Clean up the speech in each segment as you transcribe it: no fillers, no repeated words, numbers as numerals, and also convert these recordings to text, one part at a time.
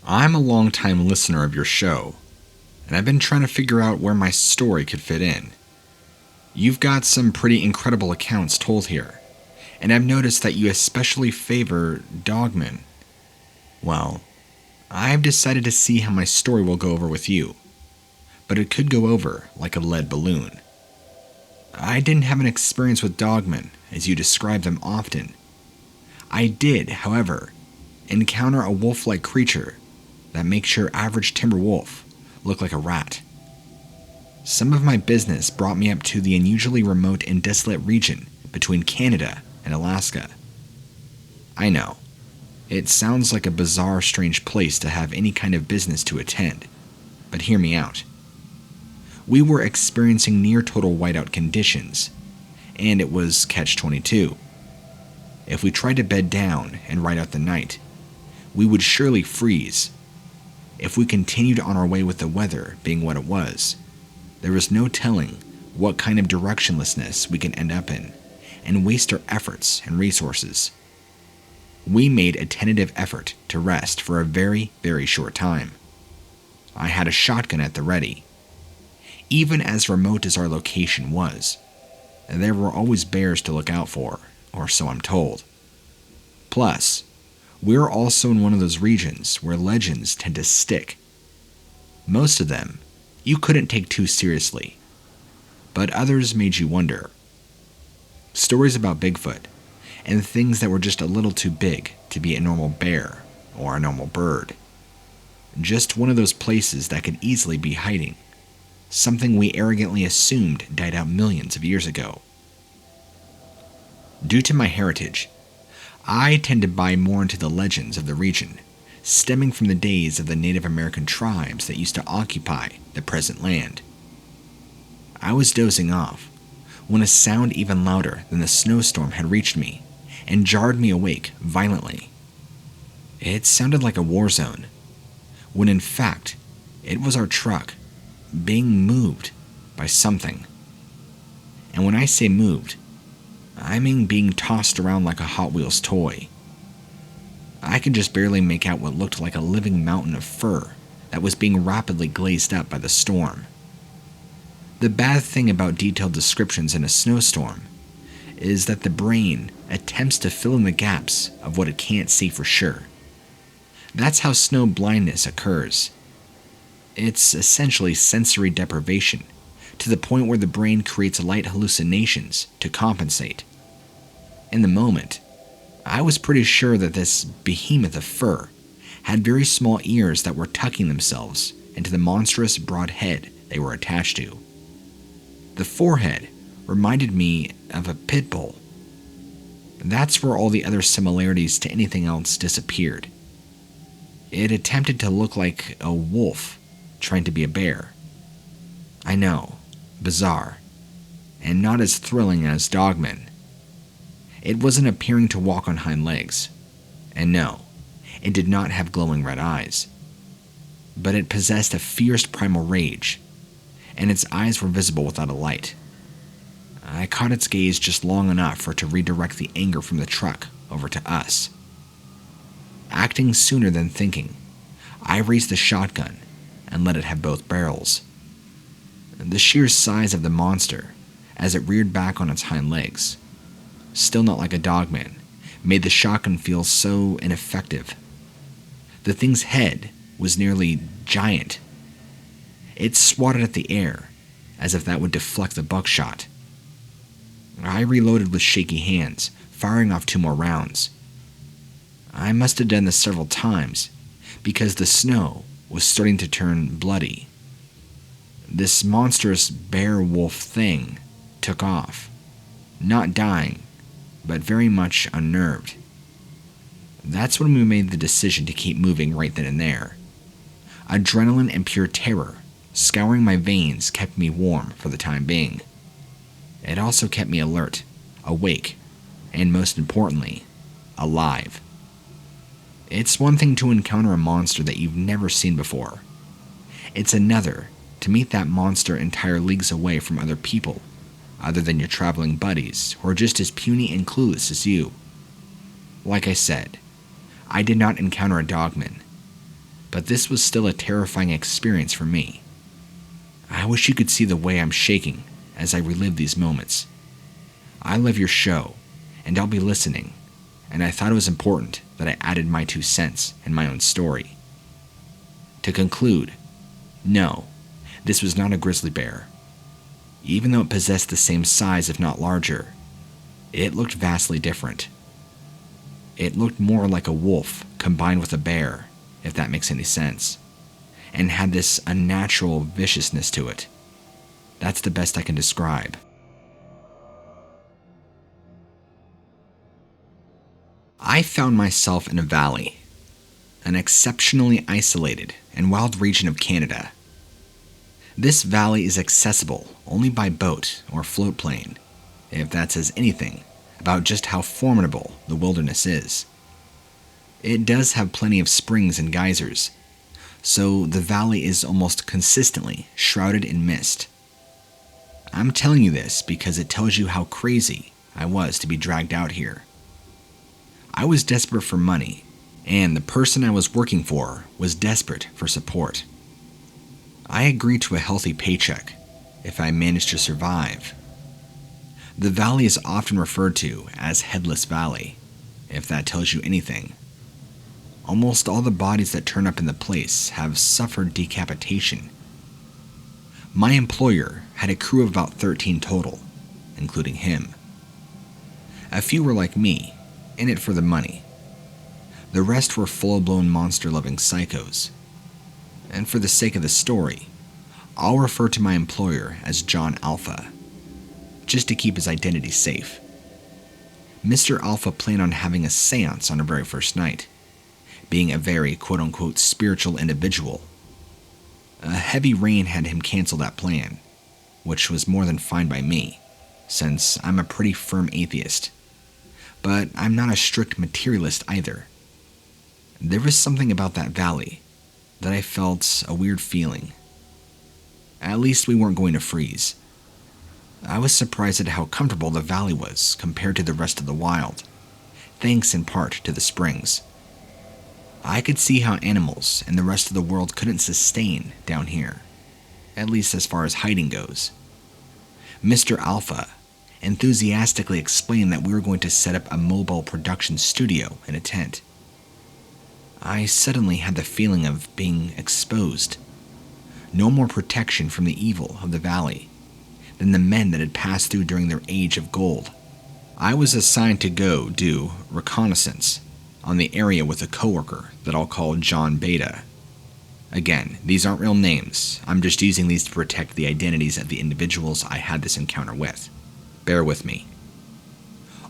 I'm a long-time listener of your show, and I've been trying to figure out where my story could fit in. You've got some pretty incredible accounts told here, and I've noticed that you especially favor Dogman. Well, I've decided to see how my story will go over with you, but it could go over like a lead balloon. I didn't have an experience with Dogman, as you describe them often. I did, however, encounter a wolf-like creature that makes your average timber wolf look like a rat. Some of my business brought me up to the unusually remote and desolate region between Canada and Alaska. I know, it sounds like a bizarre, strange place to have any kind of business to attend, but hear me out. We were experiencing near-total whiteout conditions, and it was catch-22. If we tried to bed down and ride out the night, we would surely freeze. If we continued on our way with the weather being what it was, there was no telling what kind of directionlessness we could end up in and waste our efforts and resources. We made a tentative effort to rest for a very, very short time. I had a shotgun at the ready. Even as remote as our location was, there were always bears to look out for, or so I'm told. Plus, we're also in one of those regions where legends tend to stick. Most of them you couldn't take too seriously, but others made you wonder. Stories about Bigfoot, and things that were just a little too big to be a normal bear or a normal bird. Just one of those places that could easily be hiding, something we arrogantly assumed died out millions of years ago. Due to my heritage, I tend to buy more into the legends of the region, stemming from the days of the Native American tribes that used to occupy the present land. I was dozing off when a sound even louder than the snowstorm had reached me and jarred me awake violently. It sounded like a war zone, when in fact it was our truck being moved by something. And when I say moved, I mean being tossed around like a Hot Wheels toy. I could just barely make out what looked like a living mountain of fur that was being rapidly glazed up by the storm. The bad thing about detailed descriptions in a snowstorm is that the brain attempts to fill in the gaps of what it can't see for sure. That's how snow blindness occurs. It's essentially sensory deprivation, to the point where the brain creates light hallucinations to compensate. In the moment, I was pretty sure that this behemoth of fur had very small ears that were tucking themselves into the monstrous broad head they were attached to. The forehead reminded me of a pit bull. That's where all the other similarities to anything else disappeared. It attempted to look like a wolf trying to be a bear. I know, bizarre, and not as thrilling as Dogman. It wasn't appearing to walk on hind legs, and no, it did not have glowing red eyes. But it possessed a fierce primal rage, and its eyes were visible without a light. I caught its gaze just long enough for it to redirect the anger from the truck over to us. Acting sooner than thinking, I raised the shotgun and let it have both barrels. The sheer size of the monster, as it reared back on its hind legs, still not like a Dogman, made the shotgun feel so ineffective. The thing's head was nearly giant. It swatted at the air, as if that would deflect the buckshot. I reloaded with shaky hands, firing off 2 more rounds. I must have done this several times, because the snow was starting to turn bloody. This monstrous bear-wolf thing took off, not dying, but very much unnerved. That's when we made the decision to keep moving right then and there. Adrenaline and pure terror, scouring my veins, kept me warm for the time being. It also kept me alert, awake, and most importantly, alive. It's one thing to encounter a monster that you've never seen before. It's another to meet that monster entire leagues away from other people, other than your traveling buddies, who are just as puny and clueless as you. Like I said, I did not encounter a Dogman. but this was still a terrifying experience for me. I wish you could see the way I'm shaking as I relive these moments. I love your show, and I'll be listening, and I thought it was important that I added my 2 cents in my own story. To conclude, no, this was not a grizzly bear. Even though it possessed the same size if not larger, it looked vastly different. It looked more like a wolf combined with a bear, if that makes any sense, and had this unnatural viciousness to it. That's the best I can describe. I found myself in a valley, an exceptionally isolated and wild region of Canada. This valley is accessible only by boat or float plane, if that says anything about just how formidable the wilderness is. It does have plenty of springs and geysers, so the valley is almost consistently shrouded in mist. I'm telling you this because it tells you how crazy I was to be dragged out here. I was desperate for money, and the person I was working for was desperate for support. I agreed to a healthy paycheck if I managed to survive. The valley is often referred to as Headless Valley, if that tells you anything. Almost all the bodies that turn up in the place have suffered decapitation. My employer had a crew of about 13 total, including him. A few were like me, in it for the money. The rest were full-blown monster-loving psychos. And for the sake of the story, I'll refer to my employer as John Alpha, just to keep his identity safe. Mr. Alpha planned on having a seance on our very first night, being a very quote-unquote spiritual individual. A heavy rain had him cancel that plan, which was more than fine by me, since I'm a pretty firm atheist. But I'm not a strict materialist either. There was something about that valley that I felt a weird feeling. At least we weren't going to freeze. I was surprised at how comfortable the valley was compared to the rest of the wild, thanks in part to the springs. I could see how animals and the rest of the world couldn't sustain down here, at least as far as hiding goes. Mr. Alpha enthusiastically explained that we were going to set up a mobile production studio in a tent. I suddenly had the feeling of being exposed. No more protection from the evil of the valley than the men that had passed through during their age of gold. I was assigned to go do reconnaissance on the area with a coworker that I'll call John Beta. Again, these aren't real names. I'm just using these to protect the identities of the individuals I had this encounter with. Bear with me.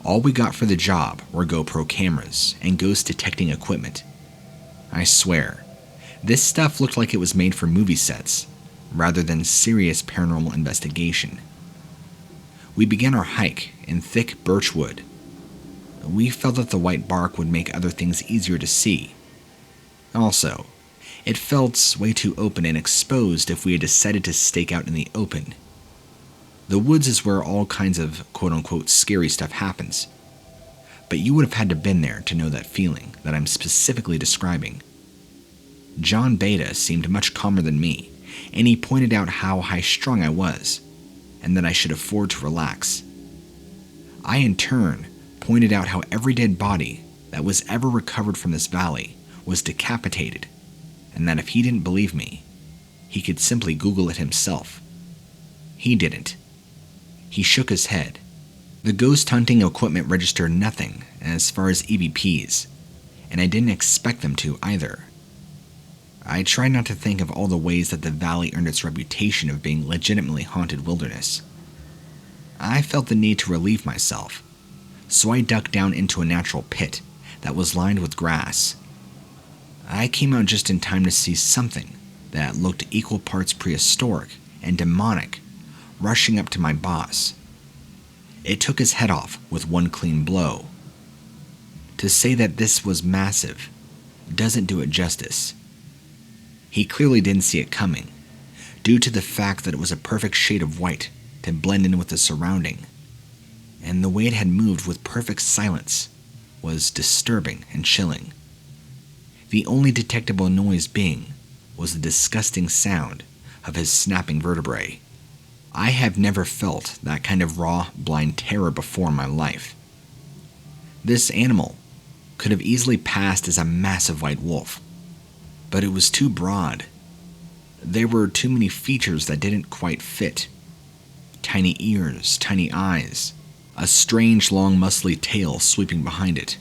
All we got for the job were GoPro cameras and ghost detecting equipment. I swear, this stuff looked like it was made for movie sets, rather than serious paranormal investigation. We began our hike in thick birchwood. We felt that the white bark would make other things easier to see. Also, it felt way too open and exposed if we had decided to stake out in the open. The woods is where all kinds of quote-unquote scary stuff happens. But you would have had to been there to know that feeling that I'm specifically describing. John Beta seemed much calmer than me, and he pointed out how high-strung I was, and that I should afford to relax. I, in turn, pointed out how every dead body that was ever recovered from this valley was decapitated, and that if he didn't believe me, he could simply Google it himself. He didn't. He shook his head. The ghost hunting equipment registered nothing as far as EVPs, and I didn't expect them to either. I tried not to think of all the ways that the valley earned its reputation of being legitimately haunted wilderness. I felt the need to relieve myself, so I ducked down into a natural pit that was lined with grass. I came out just in time to see something that looked equal parts prehistoric and demonic rushing up to my boss. It took his head off with one clean blow. To say that this was massive doesn't do it justice. He clearly didn't see it coming, due to the fact that it was a perfect shade of white to blend in with the surrounding, and the way it had moved with perfect silence was disturbing and chilling. the only detectable noise being was the disgusting sound of his snapping vertebrae. I have never felt that kind of raw, blind terror before in my life. This animal could have easily passed as a massive white wolf, but it was too broad. There were too many features that didn't quite fit. Tiny ears, tiny eyes, a strange long muscly tail sweeping behind it.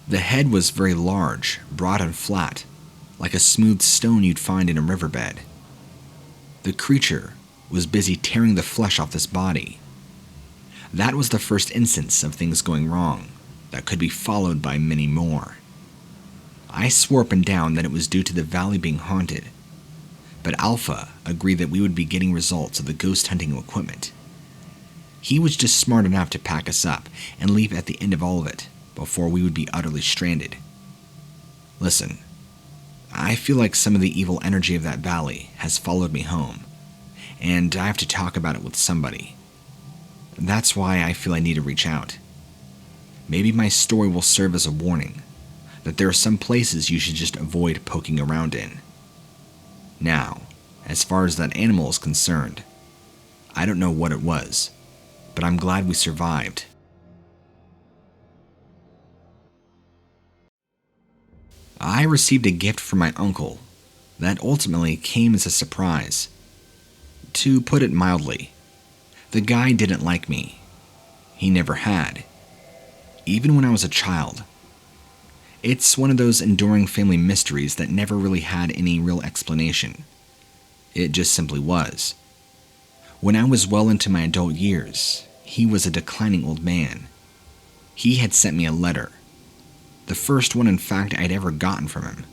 The head was very large, broad and flat, like a smooth stone you'd find in a riverbed. The creature was busy tearing the flesh off this body. That was the first instance of things going wrong that could be followed by many more. I swore up and down that it was due to the valley being haunted, but Alpha agreed that we would be getting results of the ghost hunting equipment. He was just smart enough to pack us up and leave at the end of all of it before we would be utterly stranded. Listen, I feel like some of the evil energy of that valley has followed me home, and I have to talk about it with somebody. That's why I feel I need to reach out. Maybe my story will serve as a warning that there are some places you should just avoid poking around in. Now, as far as that animal is concerned, I don't know what it was, but I'm glad we survived. I received a gift from my uncle that ultimately came as a surprise. To put it mildly, the guy didn't like me. He never had. Even when I was a child. It's one of those enduring family mysteries that never really had any real explanation. It just simply was. When I was well into my adult years, he was a declining old man. He had sent me a letter. The first one, in fact, I'd ever gotten from him.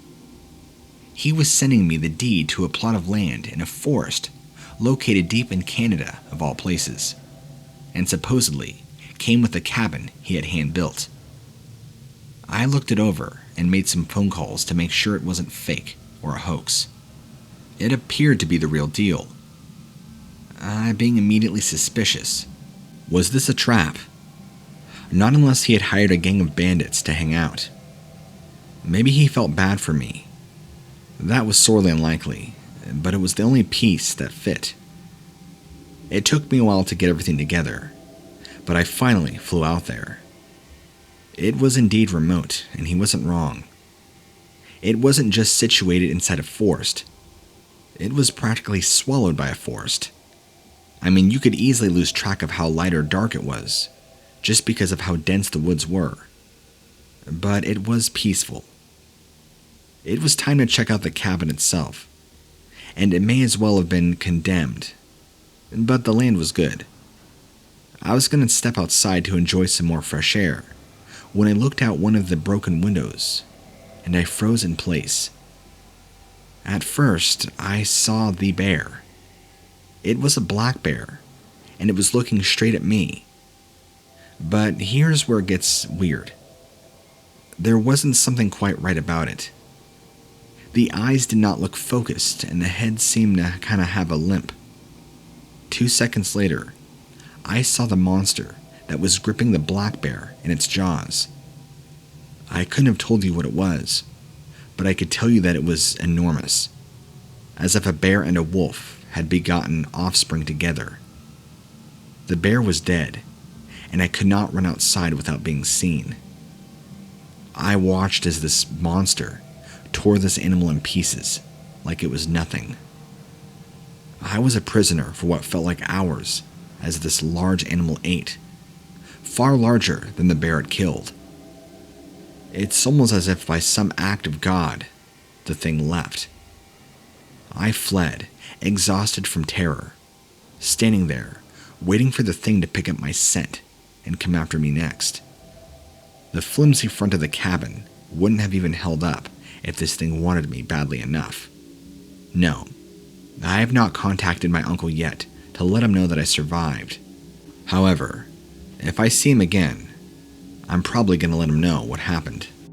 He was sending me the deed to a plot of land in a forest located deep in Canada, of all places, and supposedly came with a cabin he had hand-built. I looked it over and made some phone calls to make sure it wasn't fake or a hoax. It appeared to be the real deal. Being immediately suspicious. Was this a trap? Not unless he had hired a gang of bandits to hang out. Maybe he felt bad for me. That was sorely unlikely, but it was the only piece that fit. It took me a while to get everything together, but I finally flew out there. It was indeed remote, and he wasn't wrong. It wasn't just situated inside a forest. It was practically swallowed by a forest. I mean, you could easily lose track of how light or dark it was, just because of how dense the woods were. But it was peaceful. It was time to check out the cabin itself, and it may as well have been condemned, but the land was good. I was going to step outside to enjoy some more fresh air when I looked out one of the broken windows, and I froze in place. At first, I saw the bear. It was a black bear, and it was looking straight at me. But here's where it gets weird. There wasn't something quite right about it. The eyes did not look focused, and the head seemed to kind of have a limp. 2 seconds later, I saw the monster that was gripping the black bear in its jaws. I couldn't have told you what it was, but I could tell you that it was enormous, as if a bear and a wolf had begotten offspring together. The bear was dead, and I could not run outside without being seen. I watched as this monster tore this animal in pieces like it was nothing. I was a prisoner for what felt like hours as this large animal ate, far larger than the bear it killed. It's almost as if by some act of God, the thing left. I fled, exhausted from terror, standing there, waiting for the thing to pick up my scent and come after me next. The flimsy front of the cabin wouldn't have even held up if this thing wanted me badly enough. No, I have not contacted my uncle yet to let him know that I survived. However, if I see him again, I'm probably going to let him know what happened.